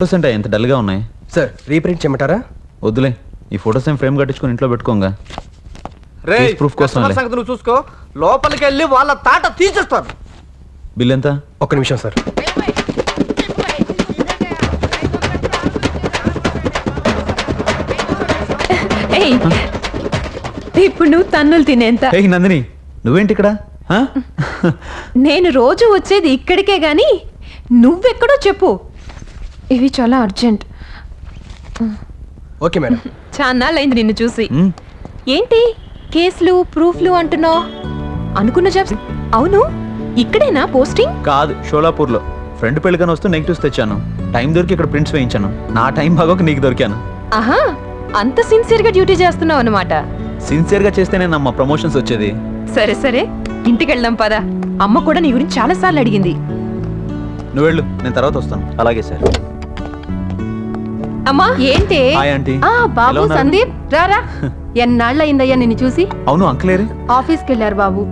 Photos అంటే ఎంత డల్గా ఉన్నాయి సార్ రీప్రింట్ చేయమంటారా? వద్దులే, ఈ ఫోటోస్ ఏం ఫ్రేమ్ కట్టించుకొని ఇంట్లో పెట్టుకోంగా. రే ప్రూఫ్ కోసం సంగతి నువ్వు చూసుకో, లోపలికి వెళ్ళి వాళ్ళ తాట తీసేస్తారు. బిల్ ఎంత? ఒక్క నిమిషం సార్. ఏయ్, ఇప్పుడు నువ్వు తన్నులు తినేంత. హే నందిని, నువ్వేంటి ఇక్కడ? ఆ? నేను రోజు వచ్చేది ఇక్కడికే గాని నువ్వెక్కడో చెప్పు. ఇవి చాలా అర్జెంట్. Okay madam. చాన్నాళ్ళైంది నిన్ను చూసి. ఉమ్, ఏంటి కేసులు ప్రూఫ్లు అంటున్నావు? అనుకున్న జాబ్స్. అవును, ఇక్కడేనా పోస్టింగ్? కాదు, షోలాపూర్లో ఫ్రెండ్ పెళ్ళికని వస్తూ నెగిటివ్స్ తెచ్చాను. టైం దొరికి ఇక్కడ ప్రింట్స్ వేయించాను. నా టైం బాగోక నీకు దొరికాను. ఆహా, అంత సిన్సియర్గా డ్యూటీ చేస్తున్నావు అనమాట. సిన్సియర్గా చేస్తేనే నమ్మ ప్రమోషన్స్ వచ్చేది. సరే సరే, ఇంటికి వెళ్దాం పదా. అమ్మ కూడా నీ గురించి చాలా సార్లు అడిగింది. నువ్వు వెళ్ళు, నేను తర్వాత వస్తాను. అలాగే సార్. అమ్మా ఏంటి? Hi aunty. ఎలా బాబు ఉన్నారు? సందీప్ రారా. ఎన్నాళ్ళు అయిందయ్యా నిన్ను చూసి. అవును, అంకులేరు? ఆఫీస్కి వెళ్ళారు బాబు.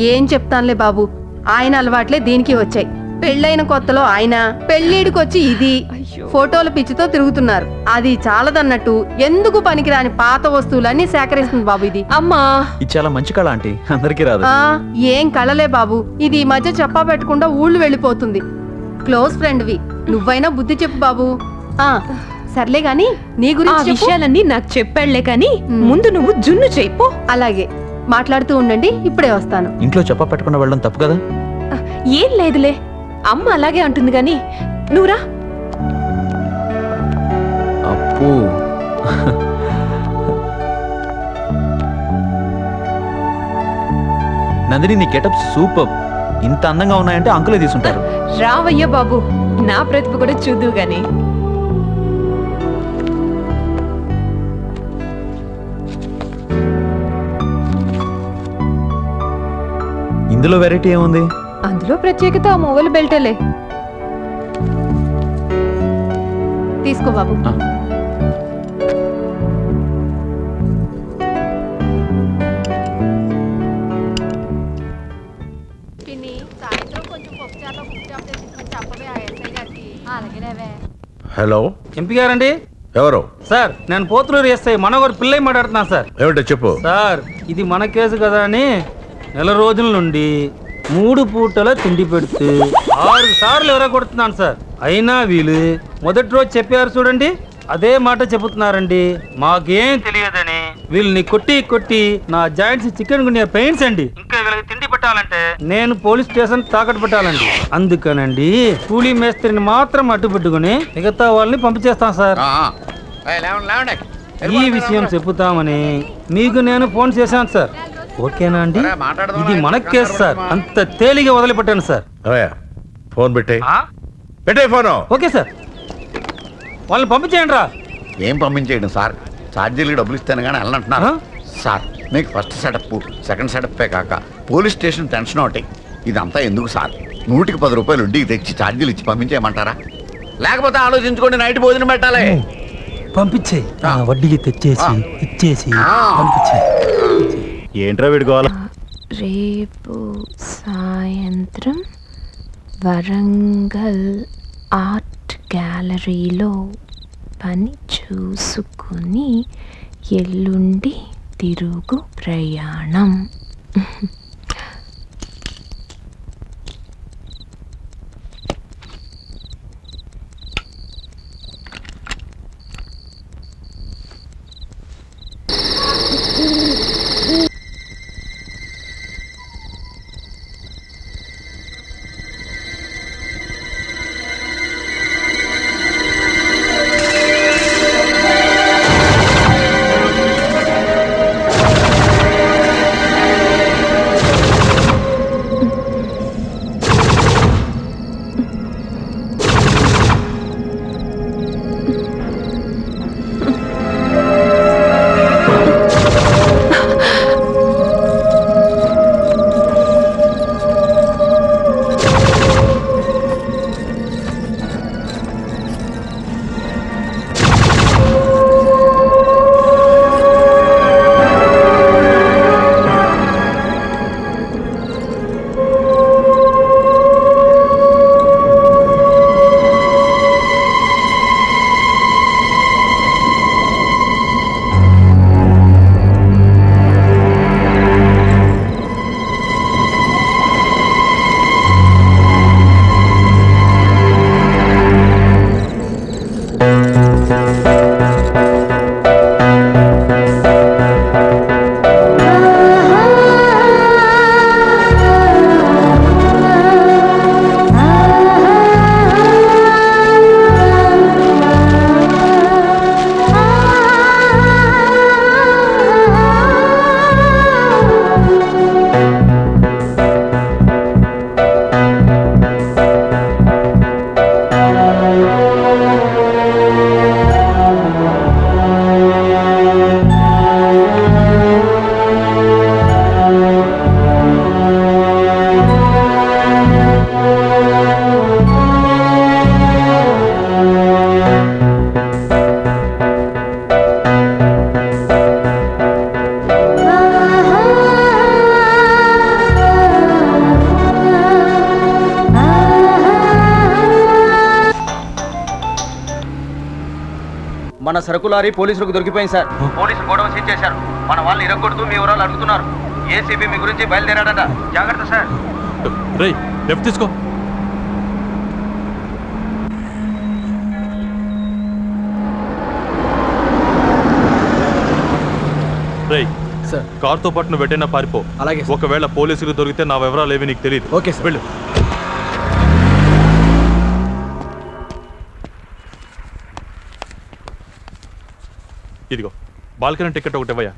ఏం చెప్తానులే బాబు, ఆయన అలవాట్లే దీనికి వచ్చాయి. పెళ్ళైన కొత్తలో ఆయన, పెళ్ళిడికి వచ్చి ఇది, ఫోటోల పిచ్చితో తిరుగుతున్నారు. అది చాలదన్నట్టు ఎందుకు పనికిరాని పాత వస్తువులన్నీ సేకరిస్తుంది బాబు ఇది. అమ్మా ఇది చాలా మంచి కళ ఆంటీ, అందరికీ రాదు. ఏం కళలే బాబు, ఇది ఈ మధ్య చెప్పా పెట్టకుండా ఊళ్ళు వెళ్ళిపోతుంది. క్లోజ్ ఫ్రెండ్వి, నువ్వైనా బుద్ధి చెప్పు బాబు. సర్లే గాని నీ ఆ గురించి చెప్పు. విషయాలన్నీ నాకు చెప్పాళ్లే కానీ ముందు నువ్వు జున్ను చేయిపో. అలాగే, మాట్లాడుతూ ఉండండి, ఇప్పుడే వస్తాను. ఇంట్లో చెప్ప పెట్టకుండా వెళ్ళడం తప్పు కదా? ఏం లేదులే, అమ్మ అలాగే అంటుంది గాని నువ్వురా. అప్పు. నందిని, నీ గెటప్ సూపర్. ఇంత అందంగా ఉన్నాయంటే అంకులే తీసుంటారు. రావయ్యా బాబు, నా ప్రతిభ కూడా చూద్దు గాని. ఇందులో వెరైటీ ఏముంది? అందులో ప్రత్యేకత ఆ మొగలు బెల్టలే. తీసుకో బాబు. ఆ. హలో, ఎంపీ గారండి. ఎవరు? సార్, నేను పోతులూరు ఎస్ఐ మనోగర్ పిల్లై మాట్లాడుతున్నాను సార్. ఏమిటో చెప్పు. సార్, ఇది మన కేసు కదా అని నెల రోజుల నుండి 3 పూటల తిండి పెడుతూ 6 సార్లు ఎరగొడుతున్నాను సార్. అయినా వీళ్ళు మొదటి రోజు చెప్పారు చూడండి, అదే మాట చెబుతున్నారండి. మాకేం తెలియదని వీళ్ళని కొట్టి కొట్టి నా జాయింట్స్ చికెన్ గుండె పెయిన్స్ అండి. ఇంకా వీళ్ళకి తిండి పెట్టాలంటే నేను పోలీస్ స్టేషన్ తాకట్టు పెట్టాలండి. అందుకనండి కూలీ మేస్త్రిని మాత్రం అడ్డు పెట్టుకుని మిగతా వాళ్ళని పంపించేస్తాను సార్. ఈ విషయం చెప్పుతామని మీకు నేను ఫోన్ చేశాను సార్. ఓకేనా అండి? ఇది మన కేసు సార్, అంత తేలిగా వదిలిపెట్టాను సార్. ఫోన్ పెట్టే ఫోను. ఓకే సార్, వాళ్ళని పంపించేయండి రా. ఏం పంపించేయడం సార్, ఛార్జీలకి డబ్బులు ఇస్తాను కానీ వెళ్ళంటున్నారు సార్. మీకు ఫస్ట్ సెటప్, సెకండ్ సెటప్పే కాక పోలీస్ స్టేషన్ టెన్షన్ ఒకటి. ఇదంతా ఎందుకు సార్? 100కి 10 రూపాయలు వడ్డీకి తెచ్చి ఛార్జీలు ఇచ్చి పంపించేయమంటారా? లేకపోతే ఆలోచించుకోండి, నైట్ భోజనం పెట్టాలి. పంపించే వడ్డీకి తెచ్చేసి ఇచ్చేసి పంపించే. ఏంట్రా వీడుకోవాలి? రేపు సాయంత్రం వరంగల్ ఆర్ట్ గ్యాలరీలో పని చూసుకుని ఎల్లుండి తిరుగు ప్రయాణం. మన సరుకు లారీ పోలీసులకు దొరికిపోయింది సార్. పోలీసులు గొడవ సీజ్ చేశారు. మన వాళ్ళని ఇరగొడుతూ మీ వివరాలు అడుగుతున్నారు. ఏసీబీ మీ గురించి బయలుదేరాడట. జాగ్రత్త సార్. రేయ్ లెఫ్ట్ తీసుకో. రేయ్ సార్. కార్తో పాటు నువ్వు వెంటనే పారిపో. అలాగే సార్. ఒకవేళ పోలీసులు దొరికితే నా వివరాలు ఏవి నీకు తెలియదు. Okay sir. వెళ్ళు. ఇదిగో బాల్కనీ టికెట్ ఒకటి ఇవ్వయా.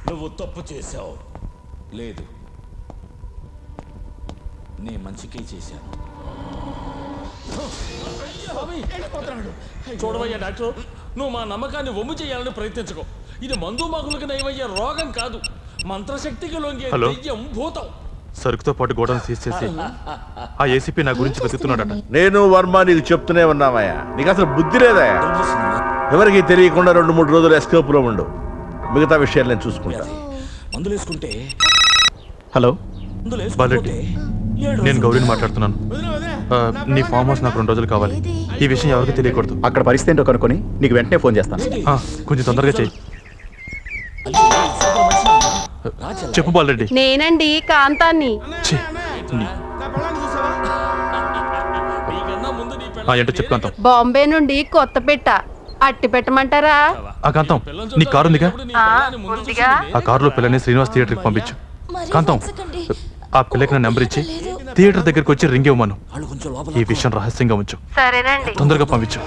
నువ్వు తప్పు చేశావు. లేదు, నీ మంచికే చేశాను. చూడవయ్యా డాక్టర్, నువ్వు మా నమ్మకాన్ని వమ్ము చేయాలని ప్రయత్నించుకో. ఇది మందు మగులకు నయమయ్యే రోగం కాదు, మంత్రశక్తికి లొంగే హలో. దెయ్యం భూతం. సరుకుతో పాటు గోడౌన్ సీజ్ చేసి ఆ ఏసీపీ నా గురించి వెతుకుతున్నాడట. నేను వర్మ నీకు చెప్తూనే ఉన్నామయ్యా, నీకు అసలు బుద్ధి లేదయ్యా. ఎవరికి తెలియకుండా 2-3 రోజులు ఎస్కేప్లో ఉండు. మిగతా విషయాలు నేను చూసుకుంటా. మందులు వేసుకుంటే హలో బాలెట్టి, నేను గౌరీని మాట్లాడుతున్నాను. నీ ఫామ్ హౌస్ నాకు 2 రోజులు కావాలి. ఈ విషయం ఎవరికి తెలియకూడదు. అక్కడ పరిస్థితి ఏంటో కనుక్కొని నీకు వెంటనే ఫోన్ చేస్తాను. కొంచెం తొందరగా చెయ్యి. చెప్పు బాలరెడ్డి. నేనండి కాంతాన్ని. ఛీ, ఏంటో చెప్పు కాంతం. బాంబే నుండి కొత్త పెట్ట అట్టి పెట్టమంటారా? ఆ కాంతం, నీ కారు ఉందిగా? ఉందిగా. ఆ కారులో పిల్లని శ్రీనివాస్ థియేటర్కి పంపించు. కాంతం, ఆ పిల్లకి నా నెంబర్ ఇచ్చి థియేటర్ దగ్గరికి వచ్చి రింగ్ ఇవ్వమను. ఈ విషయం రహస్యంగా ఉంచు. సరేనండి. తొందరగా పంపించు.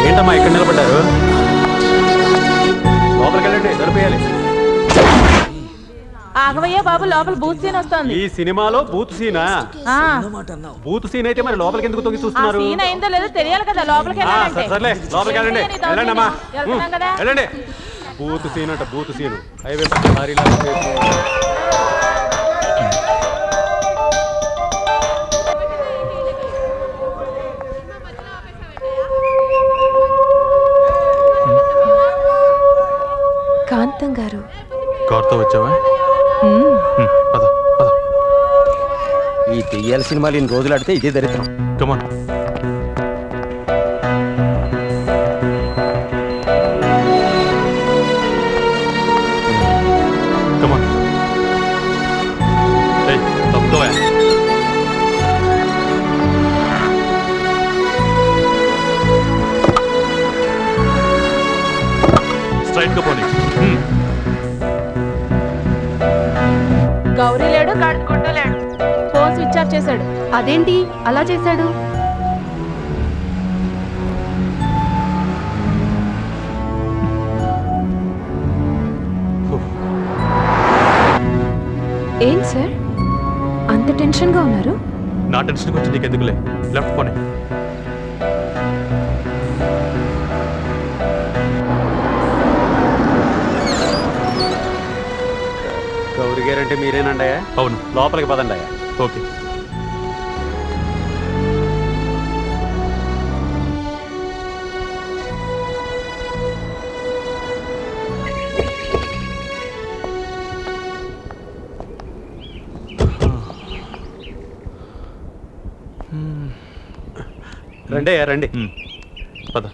ఏంటమ్మా ఇక్కడ నిలబడ్డారు? లోపలికి వెళ్ళండి, సరిపోయాలి. ఆగవయ్యా బాబు, లోపల బూత్ సీన్ వస్తుంది. ఈ సినిమాలో బూత్ సీనా? బూత్ సీన్ అయితే మరి లోపలికి ఎందుకు తొంగి చూస్తున్నారు? సీన్ అయిందో లేదో తెలియాలి కదా, లోపలికి వెళ్ళాలంటే. సర్లే, లోపలికి వెళ్ళండి. వెళ్ళండి అమ్మా, వెళ్తున్నాం కదా. వెళ్ళండి. బూత్ సీన్ అంట, బూత్ సీన్. హైవే పక్క లారీలా కాంతం గారు కారుతో వచ్చావా? పద పద. ఈ దెయ్యాల సినిమాలు ఇన్ని రోజులు ఆడితే ఇదే దరిద్రం. కమాన్. కమాన్. ఏయ్, తప్పుకోవా. స్ట్రైట్గా పోనీ. గౌరీ లేడు, కడుక్కుంటూ లేడు. ఫోన్ స్విచ్ ఆఫ్ చేశాడు. అదేంటి అలా చేశాడు? ఏం సార్ అంత టెన్షన్గా ఉన్నారు? నా టెన్షన్ గురించి నీకు ఎందుకులే. లెఫ్ట్ పోనీ. గౌరీ గారు అంటే మీరేనండి? అవును. లోపలికి పదండి. ఓకే. రండి రండి. పద.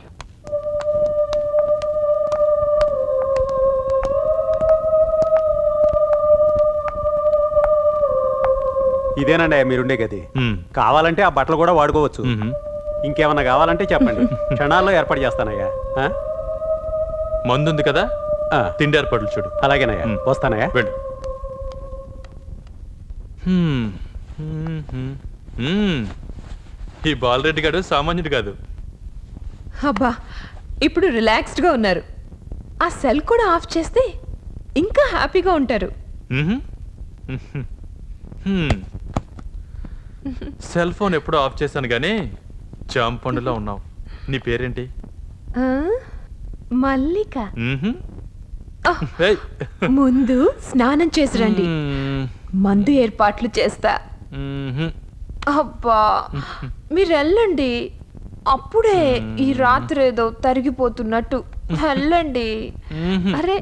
ఇదేనండి మీరుండే గది. కావాలంటే ఆ బట్టలు కూడా వాడుకోవచ్చు. ఇంకేమన్నా కావాలంటే చెప్పండి, క్షణాల్లో ఏర్పాటు చేస్తానయ్యా. మందుంది కదా, తిండి ఏర్పాట్లు చూడు. అలాగేనయ్యా, వస్తానయ్యా. వెళ్ళు. ఈ బాలరెడ్డి గారు సామాన్యుడు కాదు. అబ్బా, ఇప్పుడు రిలాక్స్డ్గా ఉన్నారు. ఆ సెల్ కూడా ఆఫ్ చేస్తే ఇంకా హ్యాపీగా ఉంటారు. సెల్ ఫోన్ ఎప్పుడో ఆఫ్ చేశాను కానీ జాంపండులో ఉన్నావు. నీ పేరేంటి? మల్లిక. ఏయ్. ముందు స్నానం చేసి రండి, మందు ఏర్పాట్లు చేస్తా. అబ్బా, మీరు వెళ్ళండి. అప్పుడే ఈ రాత్రి ఏదో తరిగిపోతున్నట్టు. వెళ్ళండి. అరే